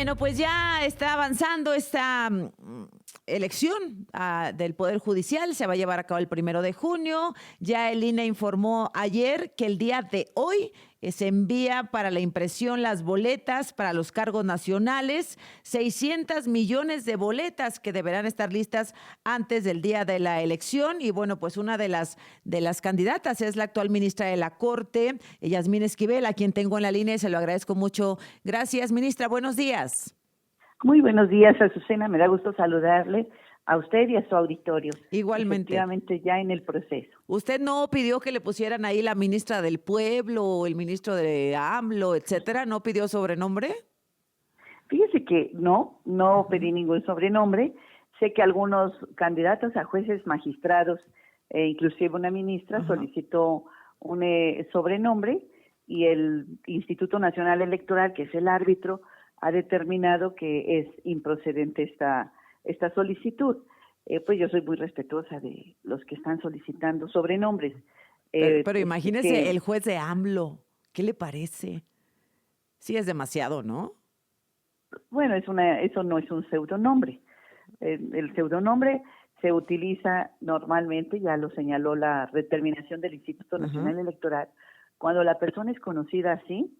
Bueno, pues ya está avanzando esta elección del Poder Judicial. Se va a llevar a cabo el 1 de junio. Ya el INE informó ayer que el día de hoy se envía para la impresión las boletas para los cargos nacionales, 600 millones de boletas que deberán estar listas antes del día de la elección. Y bueno, pues una de las candidatas es la actual ministra de la Corte, Yasmín Esquivel, a quien tengo en la línea y se lo agradezco mucho. Gracias, ministra. Buenos días. Muy buenos días, Azucena. Me da gusto saludarle a usted y a su auditorio. Igualmente. Efectivamente, ya en el proceso. ¿Usted no pidió que le pusieran ahí la ministra del Pueblo o el ministro de AMLO, etcétera? ¿No pidió sobrenombre? Fíjese que no pedí ningún sobrenombre. Sé que algunos candidatos a jueces, magistrados, inclusive una ministra solicitó un sobrenombre y el Instituto Nacional Electoral, que es el árbitro, ha determinado que es improcedente esta solicitud. Pues yo soy muy respetuosa de los que están solicitando sobrenombres. Pero imagínese el juez de AMLO. ¿Qué le parece? Sí, es demasiado, ¿no? Bueno, eso no es un pseudonombre. El pseudonombre se utiliza normalmente, ya lo señaló la determinación del Instituto Nacional Electoral, cuando la persona es conocida así,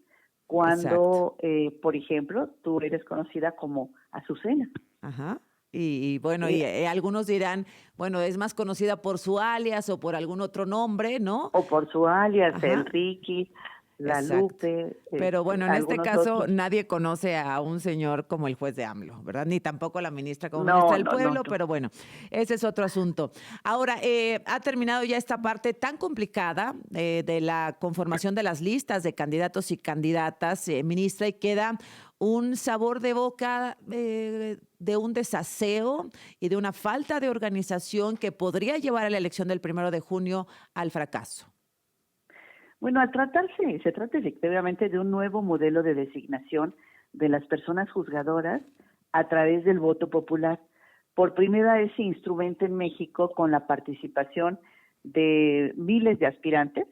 cuando, por ejemplo, tú eres conocida como Azucena. Ajá. Y bueno, algunos dirán, bueno, es más conocida por su alias o por algún otro nombre, ¿no? O por su alias, Ajá. el Ricky, la Exacto. Lupe. Pero bueno, en este algunos caso otros. nadie conoce a un señor como el juez de AMLO, ¿verdad? Ni tampoco la ministra como No, ministra del no, no, Pueblo, no. pero bueno, ese es otro asunto. Ahora, ha terminado ya esta parte tan complicada de la conformación de las listas de candidatos y candidatas, ministra, y queda un sabor de boca de un desaseo y de una falta de organización que podría llevar a la elección del 1 de junio al fracaso. Bueno, se trata efectivamente de un nuevo modelo de designación de las personas juzgadoras a través del voto popular. Por primera vez se instrumenta en México con la participación de miles de aspirantes.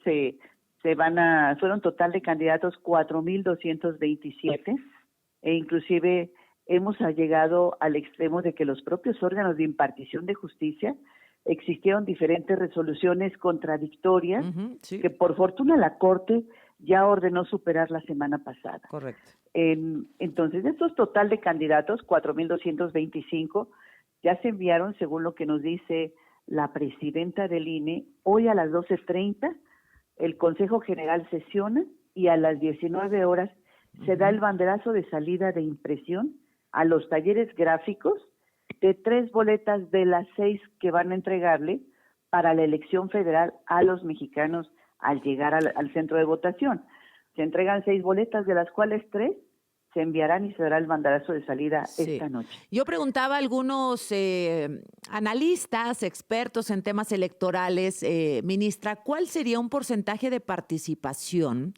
Fueron total de candidatos 4,227 e inclusive hemos llegado al extremo de que los propios órganos de impartición de justicia existieron diferentes resoluciones contradictorias Sí. que por fortuna la Corte ya ordenó superar la semana pasada. Correcto. Entonces, de estos total de candidatos, 4,225, ya se enviaron, según lo que nos dice la presidenta del INE, hoy a las 12:30 el Consejo General sesiona y a las 19 horas se da el banderazo de salida de impresión a los talleres gráficos de 3 boletas de las 6 que van a entregarle para la elección federal a los mexicanos al llegar al centro de votación. Se entregan 6 boletas, de las cuales 3 se enviarán y se dará el banderazo de salida esta noche. Yo preguntaba a algunos analistas, expertos en temas electorales, ministra, ¿cuál sería un porcentaje de participación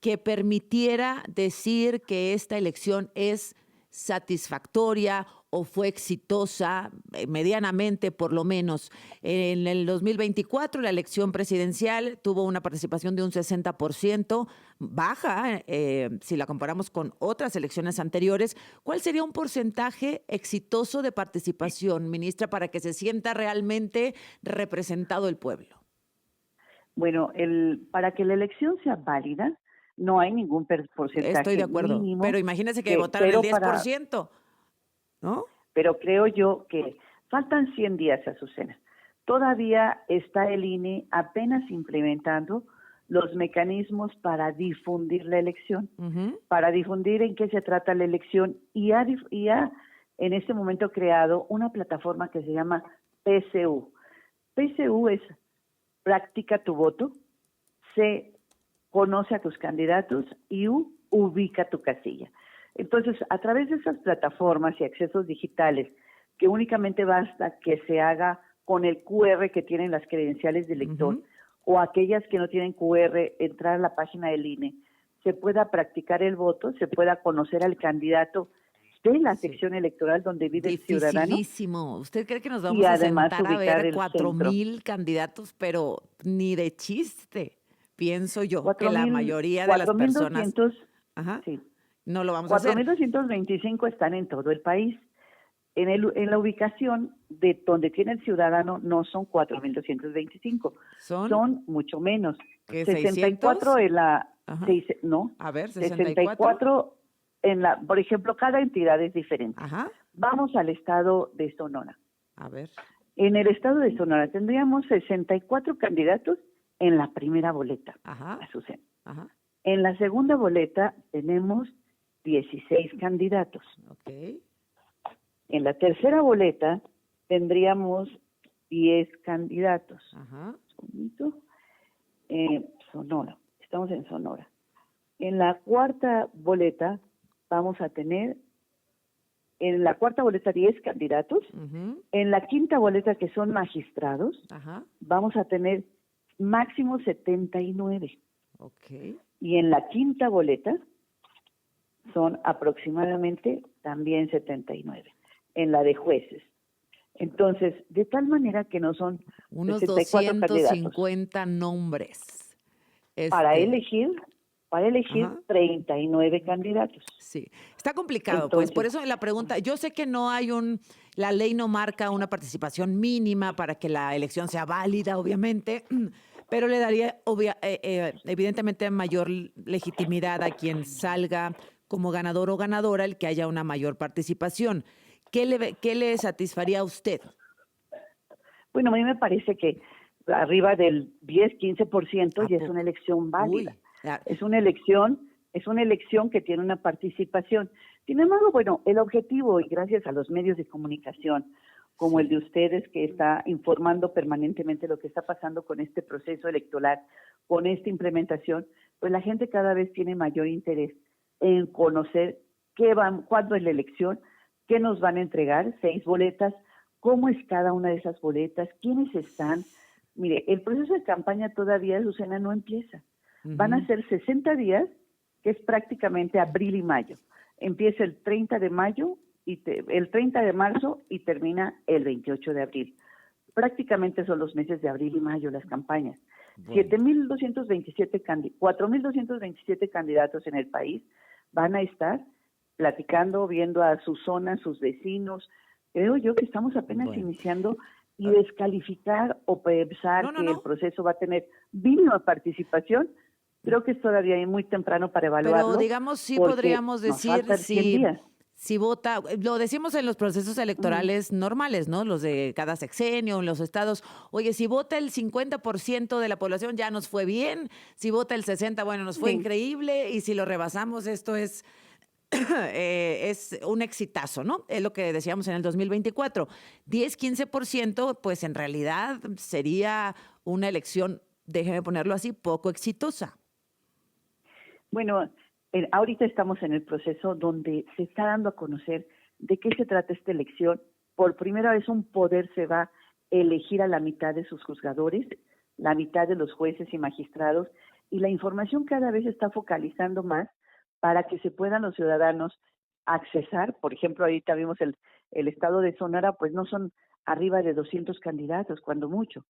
que permitiera decir que esta elección es satisfactoria o fue exitosa, medianamente por lo menos? En el 2024 la elección presidencial tuvo una participación de un 60%, baja si la comparamos con otras elecciones anteriores. ¿Cuál sería un porcentaje exitoso de participación, ministra, para que se sienta realmente representado el pueblo? Bueno, para que la elección sea válida, no hay ningún porcentaje Estoy de acuerdo, mínimo. pero imagínese que votaran el 10%, ¿no? Pero creo yo que faltan 100 días, Azucena. Todavía está el INE apenas implementando los mecanismos para difundir la elección, para difundir en qué se trata la elección, y ha en este momento creado una plataforma que se llama PSU. PSU es Practica tu voto, C, conoce a tus candidatos, y U, ubica tu casilla. Entonces, a través de esas plataformas y accesos digitales, que únicamente basta que se haga con el QR que tienen las credenciales del elector, o aquellas que no tienen QR, entrar a la página del INE, se pueda practicar el voto, se pueda conocer al candidato de la sección electoral donde vive el ciudadano. Dificilísimo. ¿Usted cree que nos vamos a sentar a ver 4,000 candidatos? Pero ni de chiste. Pienso yo que la mayoría de las personas... Sí. No lo vamos a hacer. 4.225 están en todo el país. En la ubicación de donde tiene el ciudadano no son 4.225, son mucho menos. ¿Qué, 64 en la... no, a ver, 64 en la... Por ejemplo, cada entidad es diferente. Ajá. Vamos al estado de Sonora. A ver. En el estado de Sonora tendríamos 64 candidatos en la primera boleta. Ajá. Azucena. Ajá. En la segunda boleta tenemos 16 candidatos. Ok. En la tercera boleta tendríamos 10 candidatos. Ajá. Sonora, estamos en Sonora. En la cuarta boleta vamos a tener, en la cuarta boleta 10 candidatos. Uh-huh. En la quinta boleta, que son magistrados, ajá, vamos a tener máximo 79. Okay. Y en la quinta boleta son aproximadamente también 79. En la de jueces. Entonces, de tal manera que no son unos 64 250 candidatos. Nombres. Para elegir ajá, 39 candidatos. Sí, está complicado. Entonces, pues por eso la pregunta, yo sé que no hay la ley no marca una participación mínima para que la elección sea válida, obviamente, pero le daría evidentemente mayor legitimidad a quien salga como ganador o ganadora el que haya una mayor participación. ¿Qué le satisfaría a usted? Bueno, a mí me parece que arriba del 10-15% ya es una elección válida. Uy, es una elección que tiene una participación. Sin embargo, bueno, el objetivo, y gracias a los medios de comunicación, como el de ustedes, que está informando permanentemente lo que está pasando con este proceso electoral, con esta implementación, pues la gente cada vez tiene mayor interés en conocer cuándo es la elección, qué nos van a entregar, 6 boletas, cómo es cada una de esas boletas, quiénes están. Mire, el proceso de campaña todavía, Azucena, no empieza. Uh-huh. Van a ser 60 días, que es prácticamente abril y mayo. Empieza el 30 de mayo, el 30 de marzo y termina el 28 de abril. Prácticamente son los meses de abril y mayo las campañas. Bueno. 4.227 candidatos en el país van a estar platicando, viendo a sus zonas, sus vecinos. Creo yo que estamos apenas iniciando y descalificar o pensar que el proceso va a tener mínima participación, creo que es todavía muy temprano para evaluarlo. Pero digamos, sí podríamos decir si vota, lo decimos en los procesos electorales normales, ¿no? Los de cada sexenio, en los estados. Oye, si vota el 50% de la población ya nos fue bien, si vota el 60%, bueno, nos fue increíble, y si lo rebasamos, esto es un exitazo, ¿no? Es lo que decíamos en el 2024. 10-15%, pues en realidad sería una elección, déjeme ponerlo así, poco exitosa. Bueno, ahorita estamos en el proceso donde se está dando a conocer de qué se trata esta elección. Por primera vez un poder se va a elegir a la mitad de sus juzgadores, la mitad de los jueces y magistrados, y la información cada vez está focalizando más para que se puedan los ciudadanos accesar. Por ejemplo, ahorita vimos el estado de Sonora, pues no son arriba de 200 candidatos, cuando mucho,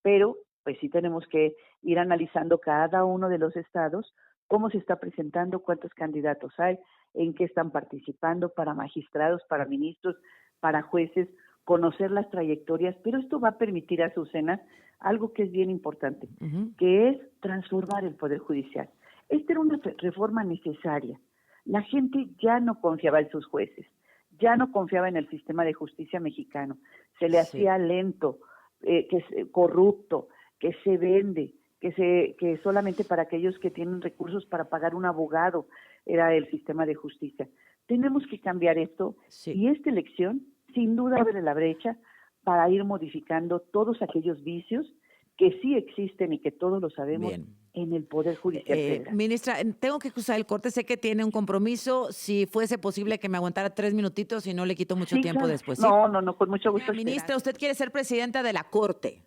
pero pues sí tenemos que ir analizando cada uno de los estados, cómo se está presentando, cuántos candidatos hay, en qué están participando, para magistrados, para ministros, para jueces, conocer las trayectorias, pero esto va a permitir a Azucena algo que es bien importante, que es transformar el Poder Judicial. Esta era una reforma necesaria. La gente ya no confiaba en sus jueces, ya no confiaba en el sistema de justicia mexicano. Se le hacía lento, que es corrupto, que se vende, que solamente para aquellos que tienen recursos para pagar un abogado era el sistema de justicia. Tenemos que cambiar esto y esta elección sin duda abre la brecha para ir modificando todos aquellos vicios que sí existen y que todos lo sabemos en el Poder Judicial Federal. Ministra, tengo que cruzar el corte, sé que tiene un compromiso, si fuese posible que me aguantara 3 minutitos y no le quito mucho tiempo después. ¿Sí? No, con mucho gusto. Ministra, usted quiere ser presidenta de la Corte.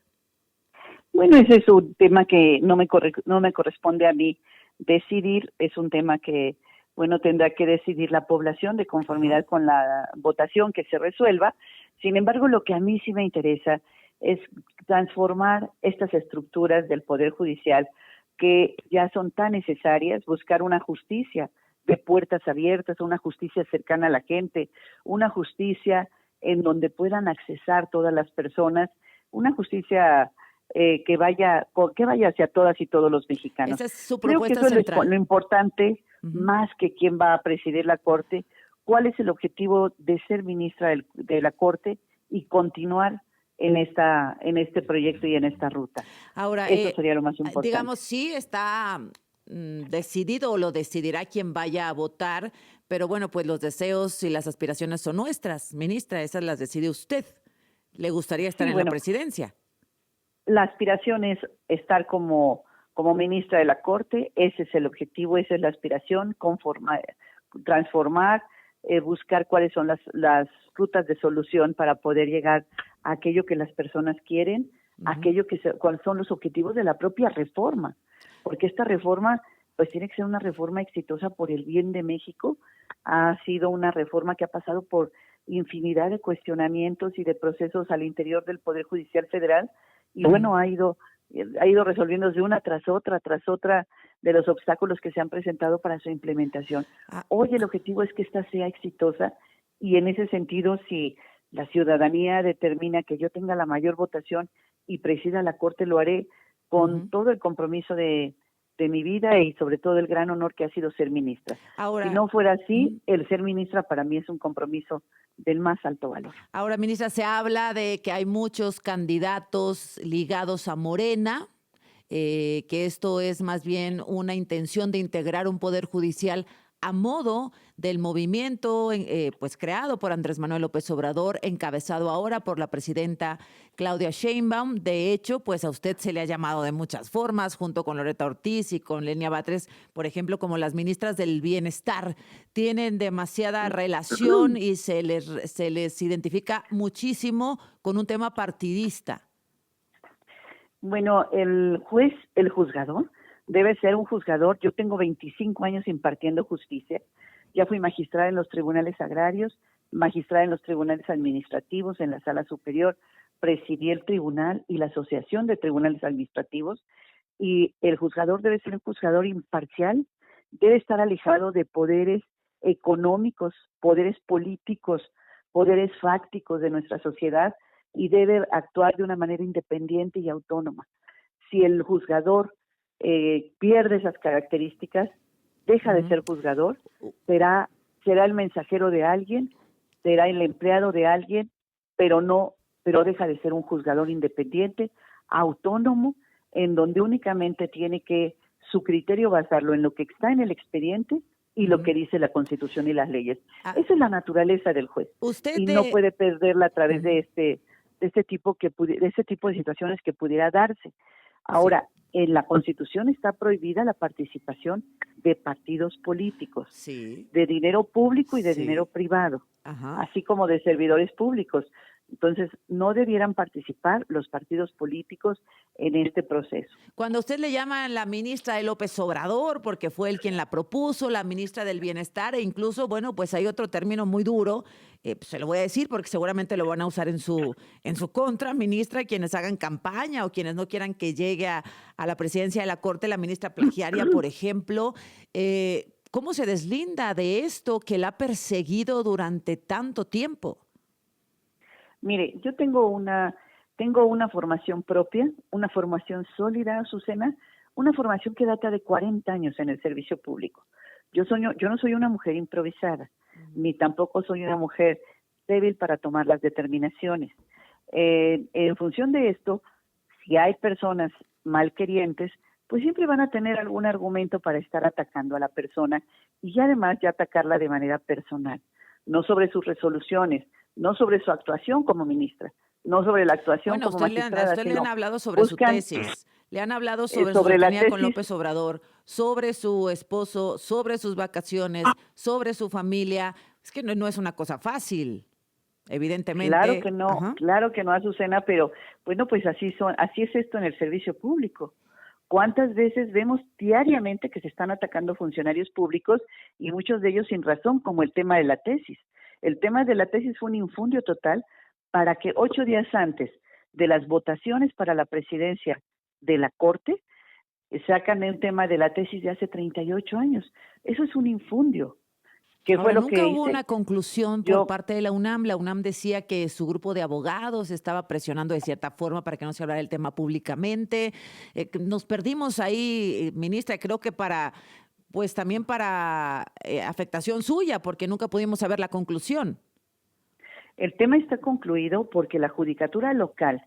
Bueno, ese es un tema que no me corresponde a mí decidir, es un tema que, bueno, tendrá que decidir la población de conformidad con la votación que se resuelva. Sin embargo, lo que a mí sí me interesa es transformar estas estructuras del Poder Judicial que ya son tan necesarias, buscar una justicia de puertas abiertas, una justicia cercana a la gente, una justicia en donde puedan accesar todas las personas, una justicia que vaya hacia todas y todos los mexicanos. Esa es su Creo que propuesta eso es central. lo importante, más que quién va a presidir la Corte, cuál es el objetivo de ser ministra de la Corte y continuar en este proyecto y en esta ruta. Ahora, eso sería lo más importante. Digamos, sí está decidido o lo decidirá quien vaya a votar, pero bueno, pues los deseos y las aspiraciones son nuestras, ministra, esas las decide usted. ¿Le gustaría estar en la presidencia? La aspiración es estar como ministra de la Corte, ese es el objetivo, esa es la aspiración, transformar, buscar cuáles son las rutas de solución para poder llegar a aquello que las personas quieren, aquello cuáles son los objetivos de la propia reforma, porque esta reforma pues tiene que ser una reforma exitosa por el bien de México. Ha sido una reforma que ha pasado por infinidad de cuestionamientos y de procesos al interior del Poder Judicial Federal, y bueno, ha ido resolviéndose una tras otra de los obstáculos que se han presentado para su implementación. Hoy el objetivo es que esta sea exitosa, y en ese sentido, si la ciudadanía determina que yo tenga la mayor votación y presida la Corte, lo haré con todo el compromiso de mi vida y sobre todo el gran honor que ha sido ser ministra. Ahora, si no fuera así, el ser ministra para mí es un compromiso del más alto valor. Ahora, ministra, se habla de que hay muchos candidatos ligados a Morena, que esto es más bien una intención de integrar un poder judicial a modo del movimiento pues creado por Andrés Manuel López Obrador, encabezado ahora por la presidenta Claudia Sheinbaum. De hecho, pues a usted se le ha llamado de muchas formas, junto con Loretta Ortiz y con Lenia Batres, por ejemplo, como las ministras del Bienestar. Tienen demasiada relación y se les identifica muchísimo con un tema partidista. Bueno, el juzgador, debe ser un juzgador. Yo tengo 25 años impartiendo justicia. Ya fui magistrada en los tribunales agrarios, magistrada en los tribunales administrativos, en la sala superior, presidí el tribunal y la asociación de tribunales administrativos, y el juzgador debe ser un juzgador imparcial, debe estar alejado de poderes económicos, poderes políticos, poderes fácticos de nuestra sociedad, y debe actuar de una manera independiente y autónoma. Si el juzgador pierde esas características, deja de ser juzgador, será el mensajero de alguien, será el empleado de alguien, pero deja de ser un juzgador independiente, autónomo, en donde únicamente tiene que su criterio basarlo en lo que está en el expediente y lo que dice la Constitución y las leyes. Esa es la naturaleza del juez, y no puede perderla a través de ese tipo de situaciones que pudiera darse. Ahora, en la Constitución está prohibida la participación de partidos políticos, de dinero público y de dinero privado, así como de servidores públicos. Entonces, no debieran participar los partidos políticos en este proceso. Cuando usted le llama a la ministra de López Obrador, porque fue él quien la propuso, la ministra del Bienestar, e incluso, bueno, pues hay otro término muy duro, se lo voy a decir porque seguramente lo van a usar en su contra, ministra, quienes hagan campaña o quienes no quieran que llegue a la presidencia de la Corte, la ministra plagiaria, por ejemplo. ¿Cómo se deslinda de esto que la ha perseguido durante tanto tiempo? Mire, yo tengo una formación propia, una formación sólida, Azucena, una formación que data de 40 años en el servicio público. Yo no soy una mujer improvisada, ni tampoco soy una mujer débil para tomar las determinaciones. En función de esto, si hay personas malquerientes, pues siempre van a tener algún argumento para estar atacando a la persona, y además ya atacarla de manera personal, no sobre sus resoluciones, no sobre su actuación como ministra, no sobre la actuación como magistrada. A usted le han hablado sobre su tesis, le han hablado sobre su cercanía con López Obrador, sobre su esposo, sobre sus vacaciones, sobre su familia. Es que no es una cosa fácil, evidentemente. Claro que no, Azucena, pero bueno, pues así es esto en el servicio público. ¿Cuántas veces vemos diariamente que se están atacando funcionarios públicos, y muchos de ellos sin razón, como el tema de la tesis? El tema de la tesis fue un infundio total para que 8 días antes de las votaciones para la presidencia de la Corte, sacan un tema de la tesis de hace 38 años. Eso es un infundio. ¿Qué Ahora, fue lo nunca que hubo hice? una conclusión por Yo, parte de la UNAM. La UNAM decía que su grupo de abogados estaba presionando de cierta forma para que no se hablara del tema públicamente. Nos perdimos ahí, ministra, creo que pues también para afectación suya, porque nunca pudimos saber la conclusión. el tema está concluido porque la judicatura local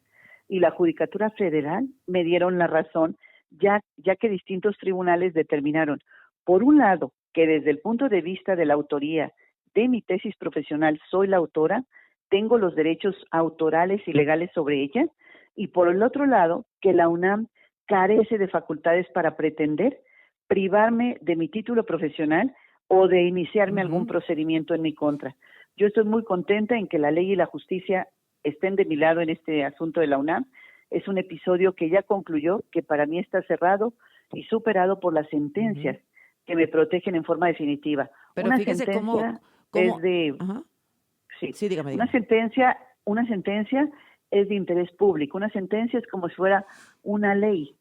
y la judicatura federal me dieron la razón, ya que distintos tribunales determinaron, por un lado, que desde el punto de vista de la autoría de mi tesis profesional soy la autora, tengo los derechos autorales y legales sobre ella, y por el otro lado, que la UNAM carece de facultades para pretender privarme de mi título profesional o de iniciarme algún procedimiento en mi contra. Yo estoy muy contenta en que la ley y la justicia estén de mi lado en este asunto de la UNAM. Es un episodio que ya concluyó, que para mí está cerrado y superado por las sentencias que me protegen en forma definitiva. Pero Una fíjese sentencia es cómo, de, ajá. sí, Sí, dígame, una dígame. sentencia es de interés público. Una sentencia es como si fuera una ley.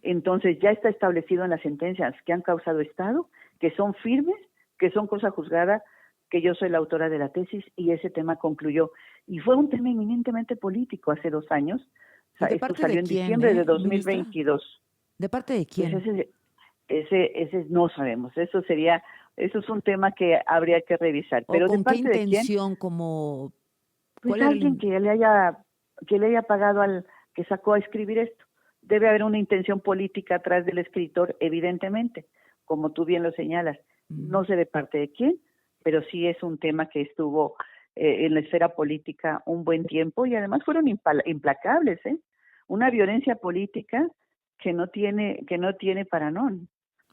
Entonces ya está establecido en las sentencias que han causado Estado, que son firmes, que son cosa juzgada, que yo soy la autora de la tesis y ese tema concluyó. Y fue un tema eminentemente político hace 2 años. O ¿Y sea, de esto parte salió de en quién, diciembre de ministra? 2022. ¿De parte de Pues quién? ese no sabemos. Eso es un tema que habría que revisar. ¿O Pero ¿de con qué parte de quién? intención? Como, Pues ¿cuál era alguien que le haya pagado al que sacó a escribir esto. Debe haber una intención política atrás del escritor, evidentemente, como tú bien lo señalas. No sé de parte de quién, pero sí es un tema que estuvo en la esfera política un buen tiempo y además fueron implacables, ¿eh? Una violencia política que no tiene parangón.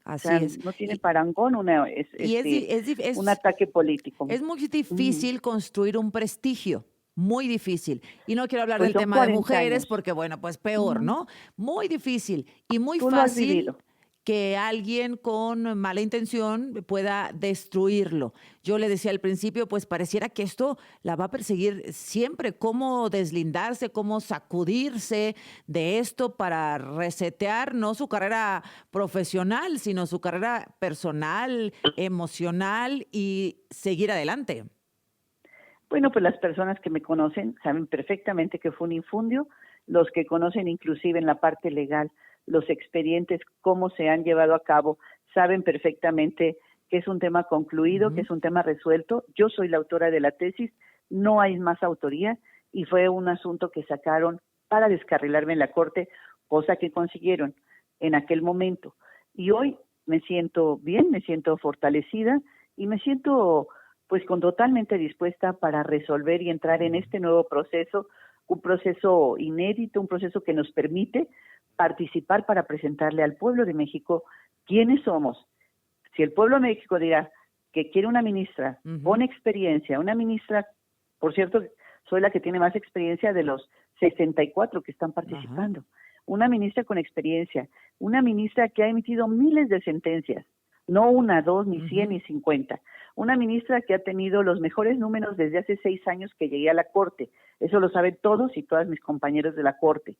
O sea, Así es. no tiene parangón Y un ataque político. es muy Ujú. difícil construir un prestigio, muy difícil. Y no quiero hablar Pues del son tema de 40 mujeres años. porque, bueno, pues peor, Ujú. ¿no? Muy difícil y muy Tú lo has fácil vivido. que alguien con mala intención pueda destruirlo. Yo le decía al principio, pues pareciera que esto la va a perseguir siempre, cómo deslindarse, cómo sacudirse de esto para resetear no su carrera profesional, sino su carrera personal, emocional y seguir adelante. Bueno, pues las personas que me conocen saben perfectamente que fue un infundio, los que conocen inclusive en la parte legal los expedientes, cómo se han llevado a cabo, saben perfectamente que es un tema concluido, que es un tema resuelto. Yo soy la autora de la tesis, no hay más autoría y fue un asunto que sacaron para descarrilarme en la corte, cosa que consiguieron en aquel momento. Y hoy me siento bien, me siento fortalecida y me siento pues con totalmente dispuesta para resolver y entrar en este nuevo proceso, un proceso inédito, un proceso que nos permite participar para presentarle al pueblo de México quiénes somos. Si el pueblo de México dirá que quiere una ministra con experiencia, una ministra, por cierto, soy la que tiene más experiencia de los 64 que están Ajá. participando, una ministra con experiencia, una ministra que ha emitido miles de sentencias, no una, dos, ni 100, ni 50. Una ministra que ha tenido los mejores números desde hace 6 años que llegué a la Corte. Eso lo saben todos y todas mis compañeros de la Corte.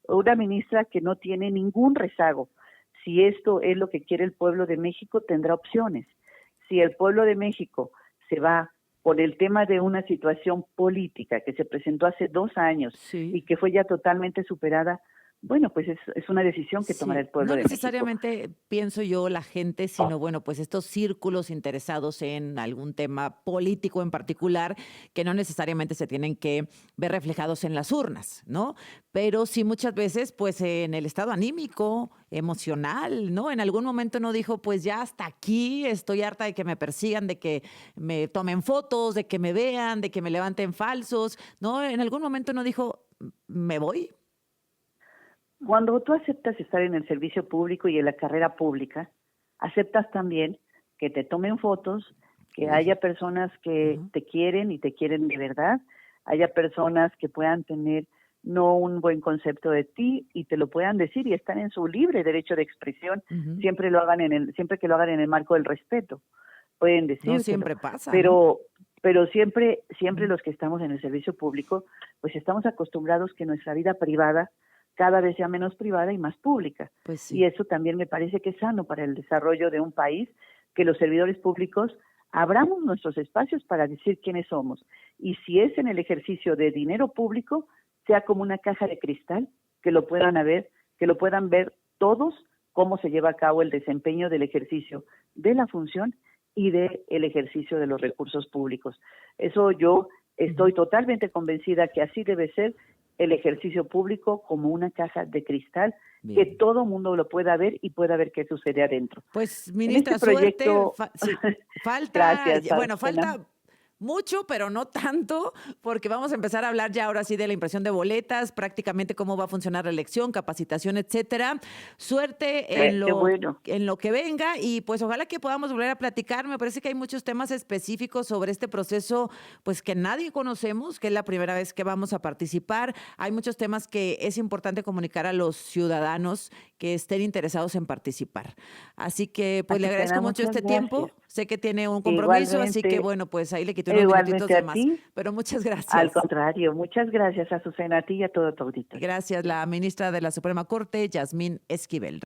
Una ministra que no tiene ningún rezago. Si esto es lo que quiere el pueblo de México, tendrá opciones. Si el pueblo de México se va por el tema de una situación política que se presentó hace 2 años Sí. y que fue ya totalmente superada, bueno, pues es una decisión que tomará Sí, el pueblo no de México. necesariamente pienso yo la gente, sino bueno, pues estos círculos interesados en algún tema político en particular, que no necesariamente se tienen que ver reflejados en las urnas, ¿no? Pero sí muchas veces, pues en el estado anímico, emocional, ¿no? En algún momento no dijo, pues ya hasta aquí, estoy harta de que me persigan, de que me tomen fotos, de que me vean, de que me levanten falsos, ¿no? En algún momento no dijo, me voy. Cuando tú aceptas estar en el servicio público y en la carrera pública, aceptas también que te tomen fotos, que haya Uy. personas que Ajá. te quieren y te quieren de verdad, haya personas que puedan tener no un buen concepto de ti y te lo puedan decir y están en su libre derecho de expresión, Ujú. siempre que lo hagan en el marco del respeto, pueden No decírtelo, siempre pasa, ¿no? pero siempre Ujú. los que estamos en el servicio público, pues estamos acostumbrados que nuestra vida privada cada vez sea menos privada y más pública. Pues sí. Y eso también me parece que es sano para el desarrollo de un país, que los servidores públicos abramos nuestros espacios para decir quiénes somos. Y si es en el ejercicio de dinero público, sea como una caja de cristal, que lo puedan ver todos cómo se lleva a cabo el desempeño del ejercicio de la función y del ejercicio de los recursos públicos. Eso yo estoy totalmente convencida que así debe ser el ejercicio público, como una caja de cristal. Bien. Que todo mundo lo pueda ver y pueda ver qué sucede adentro. Pues, ministra, este proyecto, suerte. Falta, gracias, bueno, falta mucho, pero no tanto, porque vamos a empezar a hablar ya ahora sí de la impresión de boletas, prácticamente cómo va a funcionar la elección, capacitación, etcétera. Suerte en lo que venga y pues ojalá que podamos volver a platicar. Me parece que hay muchos temas específicos sobre este proceso, pues que nadie conocemos, que es la primera vez que vamos a participar. Hay muchos temas que es importante comunicar a los ciudadanos que estén interesados en participar. Así que pues le agradezco mucho este tiempo. Sé que tiene un compromiso, así que bueno, pues ahí le quito unos minutitos de más. Pero muchas gracias. Al contrario, muchas gracias, Azucena, a ti y a todo tu auditorio. Gracias, la ministra de la Suprema Corte, Yasmín Esquivel.